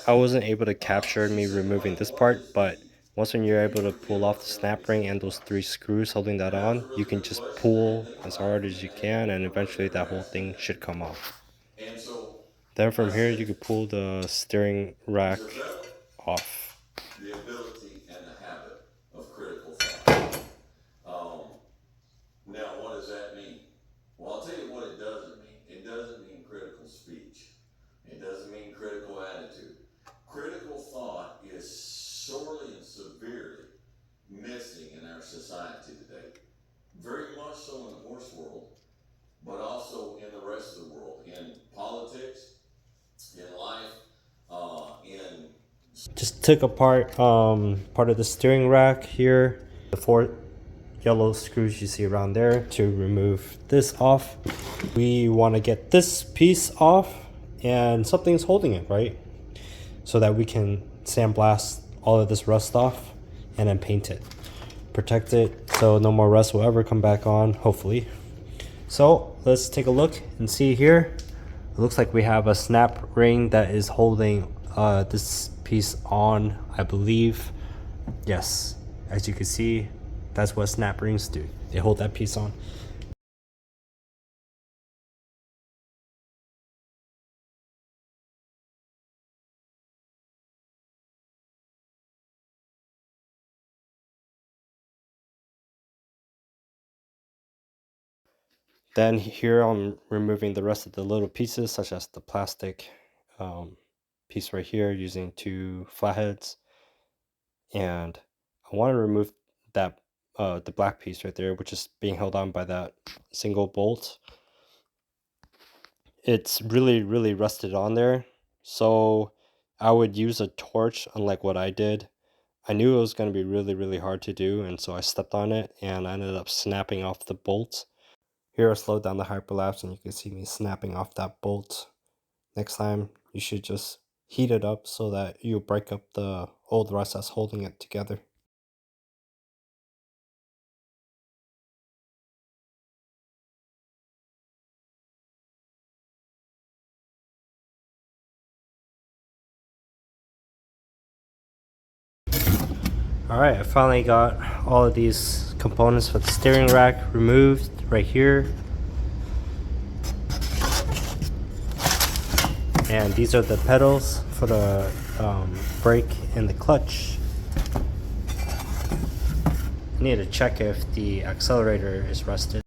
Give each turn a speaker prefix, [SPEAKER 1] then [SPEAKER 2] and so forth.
[SPEAKER 1] I wasn't able to capture me removing this part, but once when you're able to pull off the snap ring and those 3 screws holding that on, you can just pull as hard as you can and eventually that whole thing should come off. Then from here you could pull the steering rack off.
[SPEAKER 2] the ability and the habit of critical thought. Now, what does that mean? Well, I'll tell you what it doesn't mean. It doesn't mean critical speech. It doesn't mean critical attitude. Critical thought is sorely and severely missing in our society today. Very much so in the horse world, but also in the rest of the world, in politics, in life, in
[SPEAKER 1] Just took apart part of the steering rack here, the 4 yellow screws you see around there to remove this off. We want to get this piece off and something's holding it, right? So that we can sandblast all of this rust off and then paint it. Protect it so no more rust will ever come back on, hopefully. So let's take a look and see here. It looks like we have a snap ring that is holding this piece on, I believe. Yes, as you can see, that's what snap rings do. They hold that piece on. Then here I'm removing the rest of the little pieces, such as the plastic piece right here using 2 flatheads. And I want to remove that the black piece right there, which is being held on by that single bolt. It's really rusted on there, so I would use a torch, unlike what I did. I knew it was going to be really hard to do, and so I stepped on it and I ended up snapping off the bolt. Here I slowed down the hyperlapse and you can see me snapping off that bolt. Next time you should just heat it up so that you break up the old rust that's holding it together. Alright, I finally got all of these components for the steering rack removed right here. And these are the pedals for the brake and the clutch. I need to check if the accelerator is rusted.